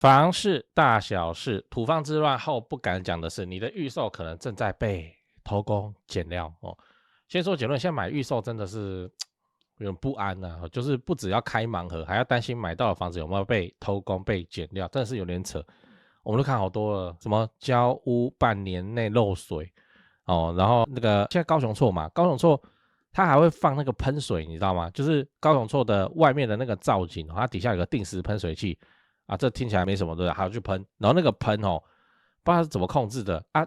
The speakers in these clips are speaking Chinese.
房市大小事，土方之乱后不敢讲的是，你的预售可能正在被偷工减料哦。先说结论，现在买预售真的是有点不安啊，就是不只要开盲盒，还要担心买到的房子有没有被偷工、被减料，真的是有点扯。我们都看好多了，什么交屋半年内漏水哦，然后那个现在高雄错嘛，高雄错它还会放那个喷水，你知道吗？就是高雄错的外面的那个造景，它底下有个定时喷水器。啊，这听起来没什么，对不对？还要去喷，然后那个喷哦，不知道是怎么控制的啊。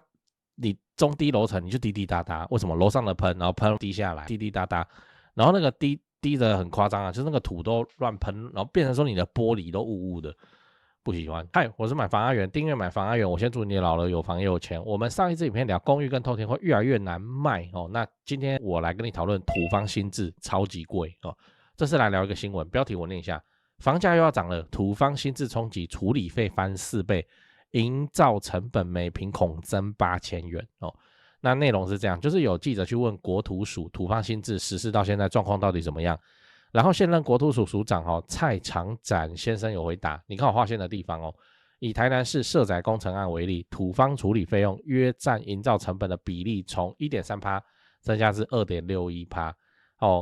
你中低楼层你就滴滴答答，为什么楼上的喷，然后喷滴下来，滴滴答答，然后那个滴的很夸张啊，就是那个土都乱喷，然后变成说你的玻璃都雾雾的，不喜欢。嗨，我是买房阿元，订阅买房阿元，我先祝你老了有房也有钱。我们上一支影片聊公寓跟透天会越来越难卖哦，那今天我来跟你讨论土方新制超级贵哦，这是来聊一个新闻，标题我念一下。房价又要涨了，土方新制冲击，处理费翻4倍，营造成本每平恐增8000元哦。那内容是这样，就是有记者去问国土署土方新制实施到现在状况到底怎么样，然后现任国土署署长蔡长展先生有回答，你看我划线的地方哦，以台南市社宅工程案为例，土方处理费用约占营造成本的比例从 1.3% 增加至 2.61%。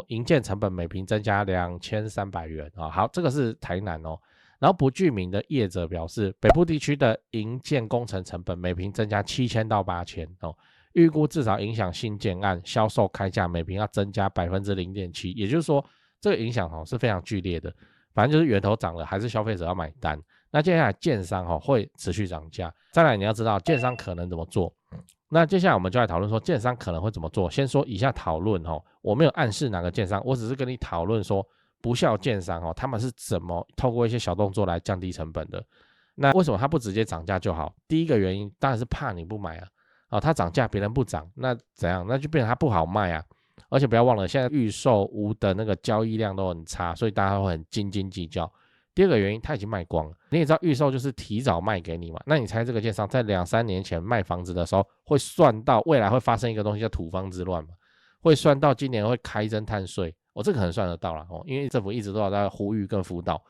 营建成本每平增加2300元啊。好，这个是台南哦。然后不具名的业者表示，北部地区的营建工程成本每平增加7000到8000哦，预估至少影响新建案销售开价每平要增加 0.7%， 也就是说这个影响是非常剧烈的。反正就是源头涨了，还是消费者要买单。那接下来建商会持续涨价。再来你要知道建商可能怎么做。那接下来我们就来讨论说建商可能会怎么做。先说以下讨论我没有暗示哪个建商，我只是跟你讨论说不肖建商他们是怎么透过一些小动作来降低成本的。那为什么他不直接涨价就好？第一个原因当然是怕你不买啊，他涨价别人不涨，那怎样？那就变成他不好卖啊。而且不要忘了，现在预售屋的那个交易量都很差，所以大家会很斤斤计较。第二个原因，他已经卖光了。你也知道预售就是提早卖给你嘛，那你猜这个建商在2-3年前卖房子的时候，会算到未来会发生一个东西叫土方之乱吗？会算到今年会开征碳税，这可能算得到啦因为政府一直都有在呼吁跟辅导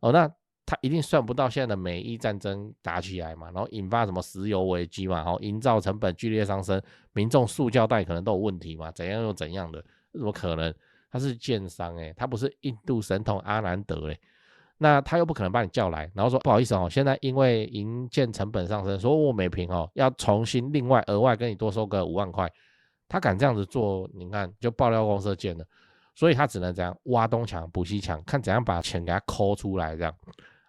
那他一定算不到现在的美伊战争打起来嘛，然后引发什么石油危机嘛，营造成本剧烈上升，民众塑胶袋可能都有问题嘛，怎样又怎样的，怎么可能？他是建商他不是印度神童阿南德那他又不可能把你叫来，然后说不好意思现在因为营建成本上升，所以我每平要重新另外额外跟你多收个5万块，他敢这样子做，你看就爆料公社见了，所以他只能这样挖东墙补西墙，看怎样把钱给他抠出来这样。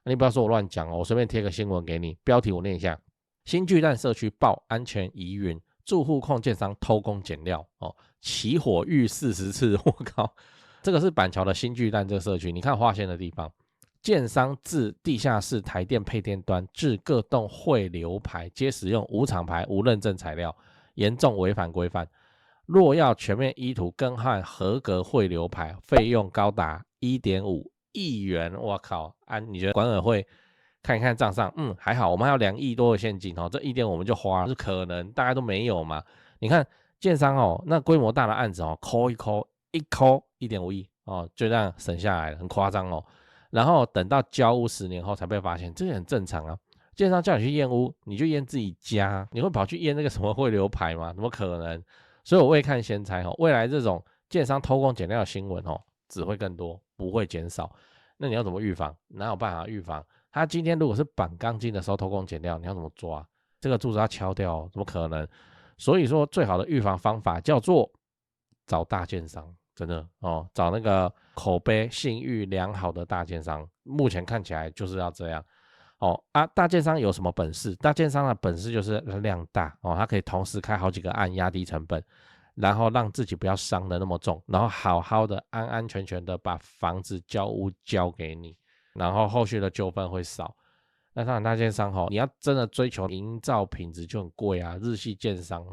你不要说我乱讲我随便贴个新闻给你，标题我念一下：新巨蛋社区爆安全疑云，住户控建商偷工减料起火逾40次，我靠！这个是板桥的新巨蛋这个社区，你看划线的地方。建商自地下室台电配电端至各栋汇流排皆使用无厂牌无认证材料，严重违反规范。若要全面依图更换合格汇流排，费用高达 1.5亿元。我靠，你觉得管委会看一看账上还好，我们还有2亿多的现金这1.5我们就花了，是可能大家都没有嘛。你看建商那规模大的案子扣一扣1.5亿就这样省下来了，很夸张然后等到交屋10年后才被发现，这也很正常啊。建商叫你去验屋，你就验自己家，你会跑去验那个什么汇流排吗？怎么可能？所以我未看先猜未来这种建商偷工减料的新闻只会更多，不会减少。那你要怎么预防？哪有办法预防？他今天如果是绑钢筋的时候偷工减料，你要怎么抓？这个柱子要敲掉怎么可能？所以说最好的预防方法叫做找大建商。真的找那个口碑信誉良好的大建商，目前看起来就是要这样大建商有什么本事？大建商的本事就是量大他可以同时开好几个案，压低成本，然后让自己不要伤得那么重，然后好好的安安全全的把房子交屋交给你，然后后续的纠纷会少。那当然大建商你要真的追求营造品质就很贵啊，日系建商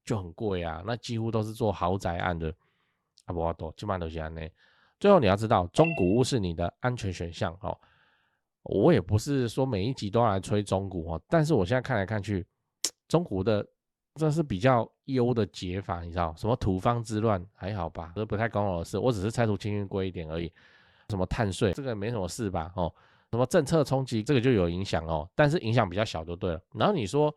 就很贵啊，那几乎都是做豪宅案的。不要多，基本上都是这样。最后你要知道，中古屋是你的安全选项我也不是说每一集都要来吹中古但是我现在看来看去，中古的这是比较优的解法，你知道什么土方之乱还好吧，这不太关我的事，我只是拆除清运贵一点而已。什么碳税这个没什么事吧什么政策冲击，这个就有影响哦，但是影响比较小就对了。然后你说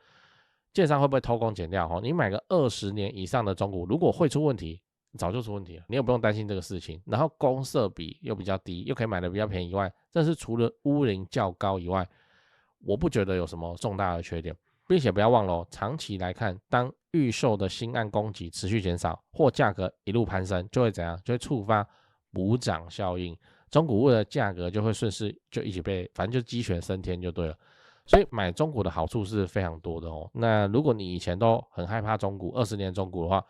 建商会不会偷工减料？你买个20年以上的中古，如果会出问题，早就出问题了，你也不用担心这个事情。然后公设比又比较低，又可以买的比较便宜以外，但是除了屋龄较高以外，我不觉得有什么重大的缺点。并且不要忘了长期来看，当预售的新案供给持续减少，或价格一路攀升，就会怎样？就会触发补涨效应，中古屋的价格就会顺势就一起被，反正就鸡犬升天就对了。所以买中古的好处是非常多的哦。那如果你以前都很害怕中古，20年中古的话，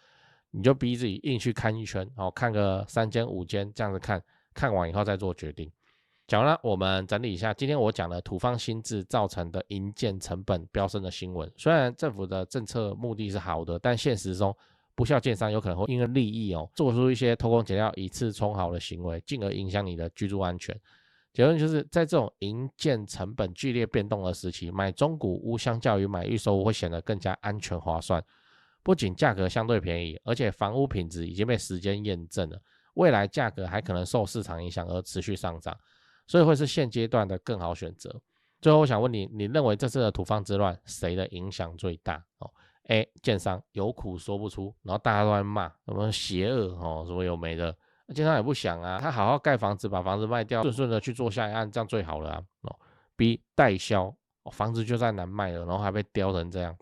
你就逼自己硬去看一圈，看个3间5间这样子看，看完以后再做决定。讲完了，我们整理一下今天我讲的土方新制造成的营建成本飙升的新闻。虽然政府的政策目的是好的，但现实中不肖建商有可能会因为利益做出一些偷工减料、以次充好的行为，进而影响你的居住安全。结论就是在这种营建成本剧烈变动的时期，买中古屋相较于买预售屋会显得更加安全划算。不仅价格相对便宜，而且房屋品质已经被时间验证了，未来价格还可能受市场影响而持续上涨。所以会是现阶段的更好选择。最后我想问你，你认为这次的土方之乱谁的影响最大？A. 建商有苦说不出，然后大家都在骂什么邪恶什么有没的，建商也不想啊，他好好盖房子，把房子卖掉，顺顺的去做下一案，这样最好了啊。B. 代销房子就在难卖了，然后还被雕成这样，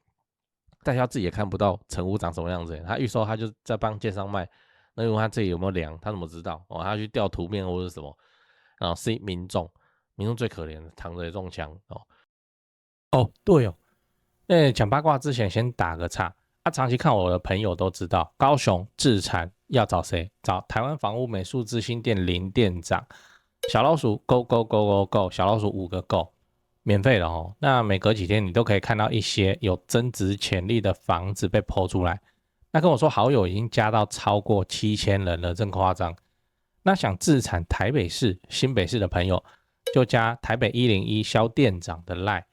代销自己也看不到成屋长什么样子，他预售他就在帮建商卖，那因为他自己有没有量，他怎么知道？他去调图面或者什么？然后 C 民众最可怜的，躺着也中枪对哦，讲八卦之前先打个岔。长期看我的朋友都知道，高雄置产要找谁？找台湾房屋美术之星店林店长。小老鼠 Go Go Go Go Go， 小老鼠5个 Go， 免费的哦。那每隔几天你都可以看到一些有增值潜力的房子被抛出来。那跟我说好友已经加到超过7000人了，真夸张。那想自产台北市、新北市的朋友，就加台北101肖店长的 LINE，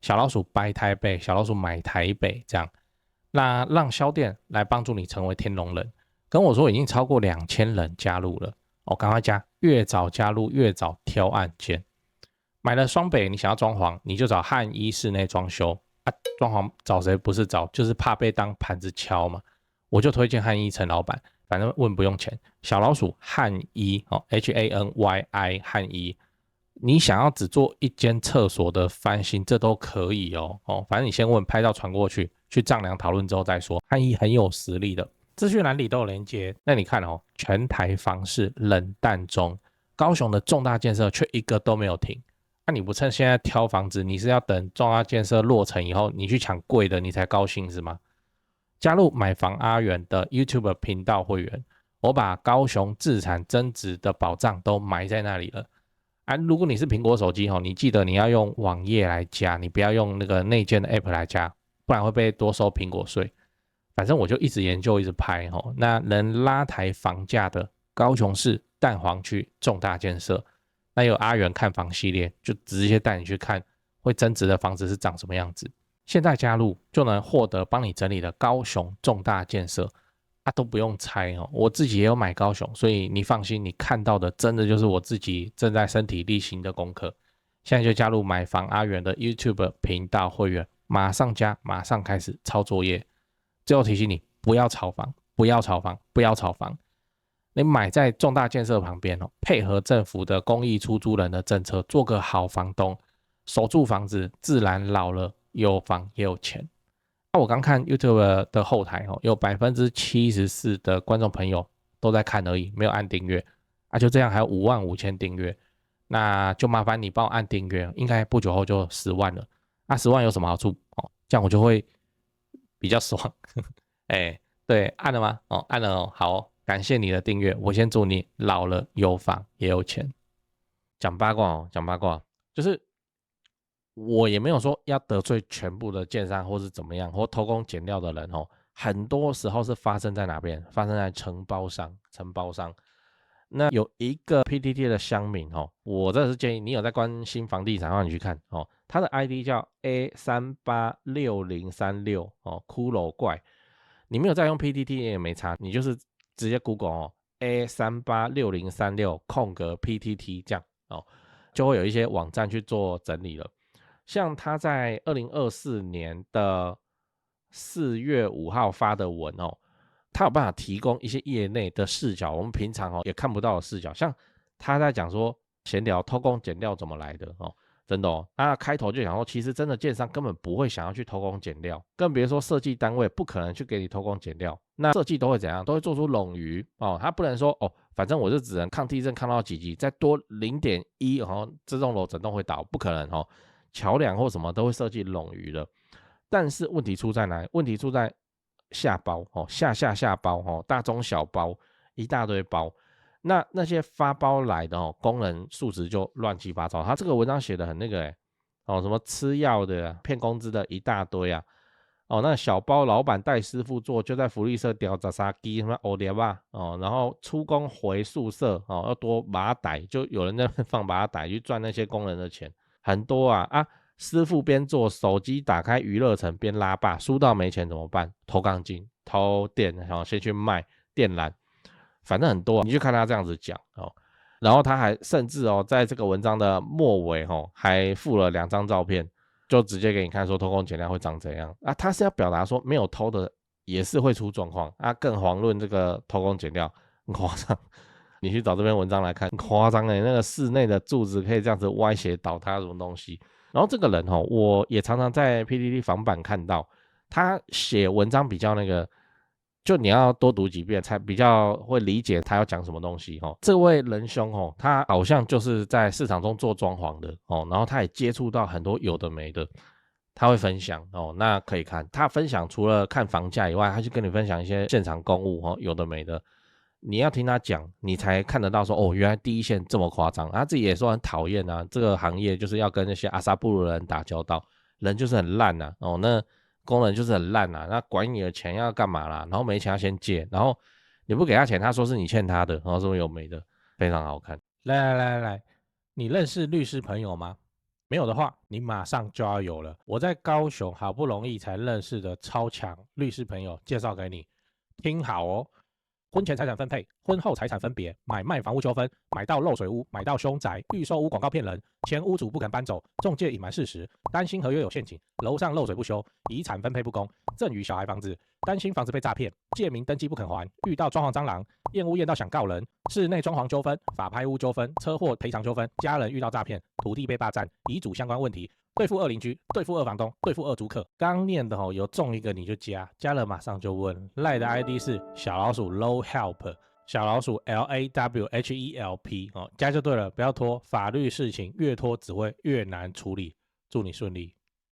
小老鼠掰台北，小老鼠买台北这样，那让肖店来帮助你成为天龙人。跟我说已经超过2000人加入了赶快加，越早加入越早挑案件。买了双北，你想要装潢，你就找汉一室内装修装潢找谁不是找，就是怕被当盘子敲嘛。我就推荐汉一陈老板。反正问不用钱，小老鼠汉一HANYI 汉一，你想要只做一间厕所的翻新，这都可以反正你先问，拍照传过去，去丈量讨论之后再说。汉一很有实力的，资讯栏里都有连结。那你看全台房市冷淡中，高雄的重大建设却一个都没有停。那你不趁现在挑房子，你是要等重大建设落成以后，你去抢贵的，你才高兴是吗？加入买房阿元的 YouTube 频道会员，我把高雄自产增值的保障都埋在那里了如果你是苹果手机你记得你要用网页来加，你不要用那个内建的 App 来加，不然会被多收苹果税。反正我就一直研究一直拍那能拉抬房价的高雄市蛋黄区重大建设，那有阿元看房系列，就直接带你去看会增值的房子是长什么样子。现在加入就能获得帮你整理的高雄重大建设都不用猜我自己也有买高雄，所以你放心，你看到的真的就是我自己正在身体力行的功课。现在就加入买房阿元的 YouTube 频道会员，马上加，马上开始抄作业。最后提醒你，不要炒房，不要炒房，不要炒房。你买在重大建设旁边配合政府的公益出租人的政策，做个好房东，守住房子，自然老了有房也有钱。我刚看 YouTube 的后台有74%的观众朋友都在看而已，没有按订阅就这样还有55000订阅，那就麻烦你帮我按订阅，应该不久后就10万了。10万有什么好处这样我就会比较爽对，按了吗？按了好感谢你的订阅，我先祝你老了有房也有钱。讲八卦讲八卦，就是我也没有说要得罪全部的建商或是怎么样，或偷工减料的人很多时候是发生在哪边？发生在承包商。那有一个 PTT 的乡民我这是建议你有在关心房地产的话，你去看他的 ID 叫 A386036 骷髅怪。你没有在用 PTT 也没差，你就是直接 Google A386036 空格 PTT 这样就会有一些网站去做整理了。像他在2024年的4月5号发的文哦，他有办法提供一些业内的视角，我们平常也看不到的视角。像他在讲说闲聊偷工减料怎么来的哦，真的哦，那开头就讲说，其实真的建商根本不会想要去偷工减料，更别说设计单位不可能去给你偷工减料。那设计都会怎样？都会做出冗余哦，他不能说哦，反正我就只能抗地震抗到几级，再多0.1哦，这栋楼整栋会倒，不可能哦。桥梁或什么都会设计冗余的，但是问题出在哪里？问题出在下包哦，下包哦，大中小包一大堆包。那些发包来的哦，工人素质就乱七八糟。他这个文章写的很那个哦，什么吃药的、骗工资的一大堆啊。哦，那小包老板带师傅做，就在福利社叼着沙鸡什么欧碟吧哦，然后出工回宿舍哦，要多把他逮，就有人在放把他逮去赚那些工人的钱。很多啊，师傅边做手机打开娱乐城边拉霸，输到没钱怎么办？偷钢筋、偷电，然后先去卖电缆，反正很多你就看他这样子讲哦。然后他还甚至在这个文章的末尾还附了2张照片，就直接给你看说偷工减料会长怎样啊。他是要表达说没有偷的也是会出状况啊，更遑论这个偷工减料，很夸张。你去找这篇文章来看，很夸张那个室内的柱子可以这样子歪斜倒塌什么东西。然后这个人我也常常在 PTT 房版看到，他写文章比较那个，就你要多读几遍才比较会理解他要讲什么东西这位仁兄他好像就是在市场中做装潢的然后他也接触到很多有的没的，他会分享那可以看他分享，除了看房价以外，他就跟你分享一些现场公务有的没的。你要听他讲，你才看得到说原来第一线这么夸张。他自己也说很讨厌啊，这个行业就是要跟那些阿萨布鲁的人打交道，人就是很烂啊那工人就是很烂啊，那管你的钱要干嘛啦？然后没钱要先借，然后你不给他钱，他说是你欠他的，然后什么有没的，非常好看。来，你认识律师朋友吗？没有的话，你马上就要有了。我在高雄好不容易才认识的超强律师朋友介绍给你，听好哦。婚前财产分配、婚后财产分别、买卖房屋纠纷、买到漏水屋、买到凶宅、预售屋广告骗人、前屋主不肯搬走、中介隐瞒事实、担心合约有陷阱、楼上漏水不修、遗产分配不公、赠与小孩房子、担心房子被诈骗、借名登记不肯还、遇到装潢蟑螂、验屋验到想告人、室内装潢纠纷、法拍屋纠纷、车祸赔偿纠纷、家人遇到诈骗、土地被霸占、遗嘱相关问题。对付二邻居，对付二房东，对付二租客。刚念的有中一个你就加了马上就问。赖的 ID 是小老鼠 low help， 小老鼠 LAWHELP 加就对了，不要拖。法律事情越拖只会越难处理。祝你顺利。